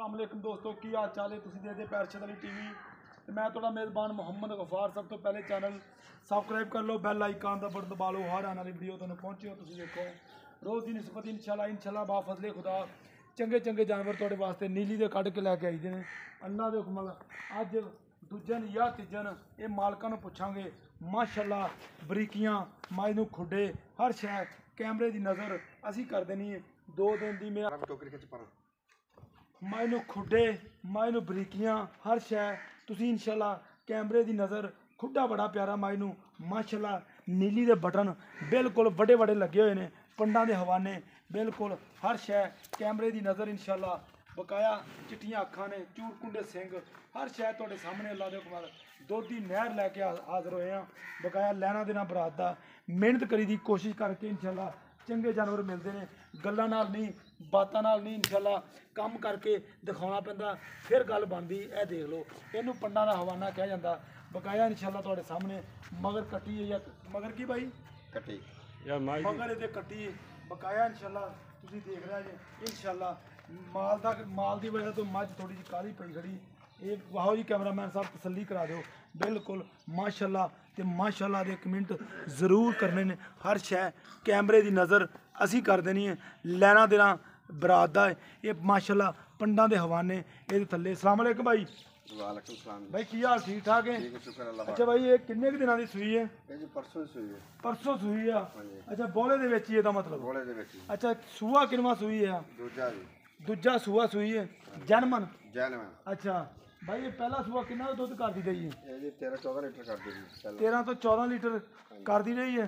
अस्सलाम वालेकुम दोस्तों, की हाल चाल है? तुसीं देखदे पे अरशद अली टीवी ते मैं तुहाडा मेज़बान मुहम्मद गफार। सब तो पहले चैनल सबसक्राइब कर लो, बैल आइकन दा बटन दबा लो, हर आने वाली वीडियो तुहानूं पहुंचे हो। तुसीं देखो रोज़ दी निस्बत इंशाल्लाह बा फजले खुदा चंगे चंगे जानवर तुहाडे वास्ते नीली दे कढ के लैके आई दे ने अल्लाह दे हुक्म नाल। अज दूजन या तीजन ये मालकां नूं पुछांगे। माशाअल्लाह बरीकियां माई नूं खुडे हर शै कैमरे दी नज़र असीं करदे नहीं। 2 दिन दी मेरा माई नूं खुडे माई नूं बरीकियां हर शै तुसीं इंशाल्लाह कैमरे दी नज़र। खुडा बड़ा प्यारा माई नूं माशाअल्लाह, नीली दे बटन बिल्कुल बड़े बड़े लगे हुए ने, पंडां दे हवाने बिल्कुल हर शै कैमरे दी नज़र इंशाल्लाह। बकाया चिट्टियां अखां ने, चूर कुंडे सिंग हर शै तुहाडे सामने अल्लाह दे हुक्म नाल दुध दी नहर लैके हाज़र होए हैं। बकाया लैना देना बरात दा मेहनत करी दी कोशिश करके इंशाल्लाह चंगे जानवर मिलते हैं। गल्लां नाल नहीं बातां नाल नहीं इंशाल्लाह काम करके दिखाना पैंदा, फिर गल बनदी। ए देख लो इनू पंडां दा हवाना कहा जांदा। बकाया इंशाल्लाह तुहाडे सामने मगर कट्टी है या मगर की भाई कट्टी या मगर ये कट्टी बकाया इंशाल्लाह तुसीं देख रहे जे। इंशाल्लाह माल की वजह तो मझ थोड़ी जी काली पई खड़ी। ये वाहो जी कैमरामैन साहब तसल्ली करा दो बिल्कुल माशाअल्लाह ते माशाअल्लाह दे कमेंट जरूर करने ने। हर शै कैमरे की नज़र असी कर देनी है। लैना देना बरात दा ये माशाअल्लाह पंडां दे हवाने ये थल्ले। अस्सलाम वालेकुम भाई। वालेकुम सलाम भाई की हाल? ठीक ठाक है? शुक्र अल्लाह। अच्छा भाई ये किन्ने दिनों की सूई है? परसों सूई है। परसों सूई है। अच्छा बोले दे विच ही ਇਹਦਾ मतलब? बोले दे विच। अच्छा सूआ किनवा सूई है? दूजा जी। दूजा सूआ सूई है जनमन। जनमन। अच्छा भाई ये पहला सूआ कितना दुध कर दी गई है? ये जी 13-14 लीटर कर दी। 13 तो 14 लीटर कर दी रही है।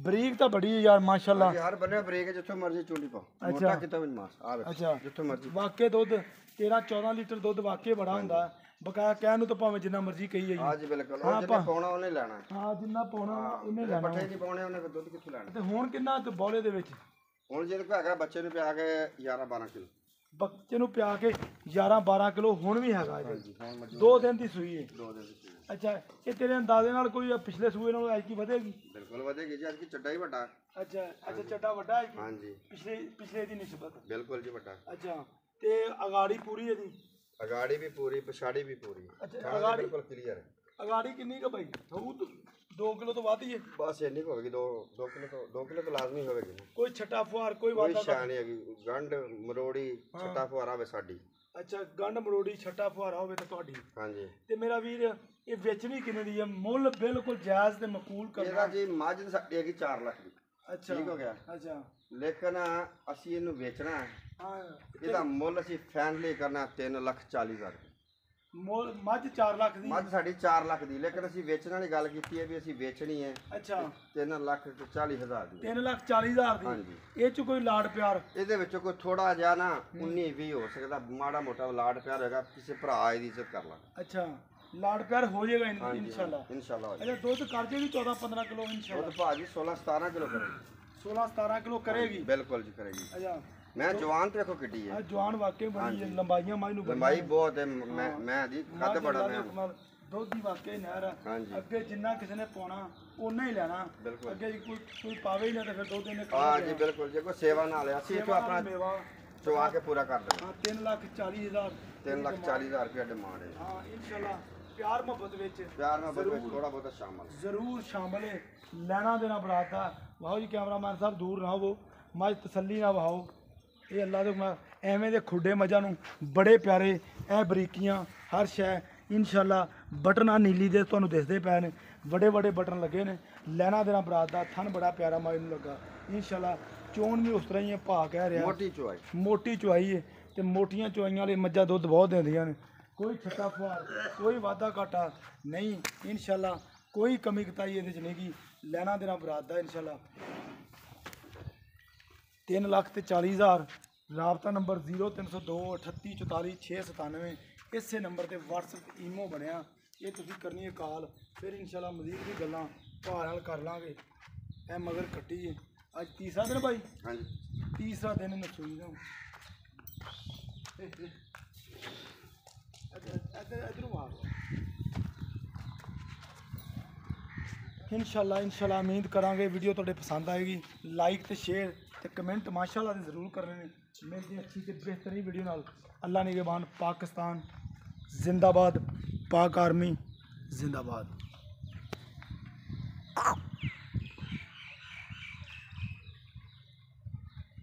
बरीक तो बड़ी है यार माशाल्लाह। हर बने बरीक है जिथों मर्जी चूंडी पाओ। अच्छा मोटा कितो भी मास आ। अच्छा जिथों मर्जी वाकई दुध 13-14 लीटर दुध वाकई बड़ा हुंदा है। बकाया कहन तो भावें जिन्ना मर्जी कही जाइए। हां जी बिल्कुल। और जिन्ना पाउणा ਉਹਨੇ ਲੈਣਾ। हां जिन्ना पाउणा ਉਹਨੇ ਲੈਣਾ। ਪੱਠੇ ਨਹੀਂ ਪਾਉਣੇ ਉਹਨੇ ਦੁੱਧ ਕਿੱਥੋਂ ਲੈਣਾ? ਤੇ ਹੁਣ ਕਿੰਨਾ ਤੇ ਬੋਲੇ ਦੇ ਵਿੱਚ? ਹੁਣ ਜਿਹਦੇ ਕੋ ਹੈਗਾ ਬੱਚੇ ਨੂੰ ਪਿਆ ਕੇ 11-12 ਕਿਲੋ। ਬੱਚੇ ਨੂੰ ਪਿਆ ਕੇ 11-12 ਕਿਲੋ ਹੁਣ ਵੀ ਹੈਗਾ ਜੀ। 2 दिन ਦੀ ਸੂਈ ਹੈ। 2 दिन ਦੀ ਸੂਈ। ਅੱਛਾ ਇਹ ਤੇਰੇ ਅੰਦਾਜ਼ੇ ਨਾਲ ਕੋਈ ਪਿਛਲੇ ਸੂਏ ਨਾਲੋਂ ਐਤਕੀ ਵਧੇਗੀ? ਬਿਲਕੁਲ ਵਧੇਗੀ ਜੀ। ਅੱਜ ਕੀ ਚੱਡਾ ਹੀ ਵੱਡਾ। ਅੱਛਾ ਅੱਛਾ ਚੱਡਾ ਵੱਡਾ ਹੈ ਹਾਂ ਜੀ। ਪਿਛਲੇ ਦੀ ਨਿਸਬਤ ਬਿਲਕੁਲ ਜੀ ਵੱਡਾ। ਅੱਛਾ ਤੇ ਅਗਾੜੀ ਪੂਰੀ ਹੈ ਜੀ? अगाड़ी भी पूरी पछाड़ी भी पूरी। अच्छा अगाड़ी बिल्कुल क्लियर है। अगाड़ी कितनी का भाई? 2 किलो तो वादी है बस इतनी होगी। 2 किलो तो लाजमी होगी। कोई छटा फुहार कोई कोई शान नहीं हैगी। गंढ मरोड़ी छटा फुहारा वे साडी। अच्छा गंढ मरोड़ी छटा फुहारा होवे तो ਤੁਹਾਡੀ। हां जी। ਤੇ ਮੇਰਾ ਵੀਰ ਇਹ ਵੇਚਣੀ ਕਿੰਨੇ ਦੀ ਹੈ? ਮੁੱਲ ਬਿਲਕੁਲ ਜਾਇਜ਼ ਤੇ ਮਕਬੂਲ ਕਰਨਾ। ਇਹਦਾ ਜੀ ਮੱਝ ਸਾਡੀ ਹੈਗੀ 4 ਲੱਖ ਦੀ। अच्छा ठीक हो गया। अच्छा लेकिन ਅਸੀਂ ਇਹਨੂੰ ਵੇਚਣਾ ਹੈ। हाँ ਇਹਦਾ ਮੁੱਲ ਅਸੀਂ ਫਾਈਨਲੀ ਕਰਨਾ 3,40,000। ਮੁੱਲ ਮੱਝ 4 ਲੱਖ ਦੀ। ਮੱਝ ਸਾਡੀ 4 ਲੱਖ ਦੀ, ਲੇਕਿਨ ਅਸੀਂ ਵੇਚਣ ਵਾਲੀ ਗੱਲ ਕੀਤੀ ਹੈ ਵੀ ਅਸੀਂ ਵੇਚਣੀ ਹੈ। ਅੱਛਾ 3,40,000 ਦੀ। 3,40,000 ਦੀ। ਹਾਂਜੀ। ਇਹ ਚ ਕੋਈ ਲਾੜ ਪਿਆਰ? ਇਹਦੇ ਵਿੱਚੋਂ ਕੋਈ ਥੋੜਾ ਜਿਹਾ ਨਾ 19-20 ਹੋ ਸਕਦਾ, ਮਾੜਾ ਮੋਟਾ ਲਾਡ ਪਿਆਰ ਹੋਏਗਾ। ਕਿਸੇ ਭਰਾ ਦੀ ਇੱਜ਼ਤ ਕਰ ਲਾ। ਅੱਛਾ ਲਾੜ ਪਿਆਰ ਹੋ ਜਾਏਗਾ इंशाल्लाह। इंशाल्लाह। अच्छा दुध कर देगी 14-15 किलो इंशाल्लाह। दुध भाजी 16-17 किलो करेगी। 16-17 किलो करेगी? बिल्कुल जी करेगी। अच्छा मैं जवान तो देखो किड्डी है। जवान वाकई बड़ी है। लंबाइयां माई नूं लंबाई बहुत है। मैं दी कद बड़ा मैं दुध दी वाकई नहर है। अगे जिन्ना किसी ने पाना उन्ना ही लेना। अगे कोई पावे ही ना तो फिर दुध इन्हें। हां जी बिल्कुल जी। कोई सेवा ना ले ਅਸੀਂ तो अपना चुवा के पूरा कर देना। हां 3,40,000 3,40,000 रुपया डिमांड है। हां इंशाल्लाह प्यार मोहब्बत विच थोड़ा बहुत शामिल जरूर शामिल है। लेना देना बरात दा। वाहो जी कैमरामैन साहब दूर ना हो मज तसल्ली ना वहाओ। ये अल्लाह दे एवें दे खुडे मझां नूं बड़े प्यारे ए बरीकियां हर शै इंशाल्लाह। बटन नीली दे तुहानूं दिसदे पए ने, बड़े बड़े बटन लगे ने। लेना देना बरात दा थन बड़ा प्यारा माई नूं लगा इंशाल्लाह। चोन भी उस तरह ही है, भा कह रहा मोटी चुआई है। तो मोटियां चुआइयां वाली मझां दुध बहुत देंदियां ने। कोई छट्टा फुहार कोई वाधा घाटा नहीं इंशाल्लाह। कोई कमी कताई ये नहीं की। लेना देना बरात दा इंशाल्लाह। 3,40,000। राबता नंबर 0302 38 44 697। इसे नंबर पर व्हाट्सएप ईमो बनया। ये तुसीं करनी है कॉल, फिर इंशाल्लाह मजीद भी गल्लां भार नाल कर लांगे। ए मगर कट्टी है अज तीसरा दिन भाई। हाँ जी तीसरा दिन नसूई ना। इंशाल्लाह उम्मीद करांगे वीडियो तुहाडे पसंद आएगी। लाइक तो शेयर तो कमेंट माशाअल्लाह दे जरूर करने। मिलते हैं अच्छी से बेहतरीन वीडियो नाल। अल्लाह निगहबान। पाकिस्तान जिंदाबाद, पाक आर्मी जिंदाबाद।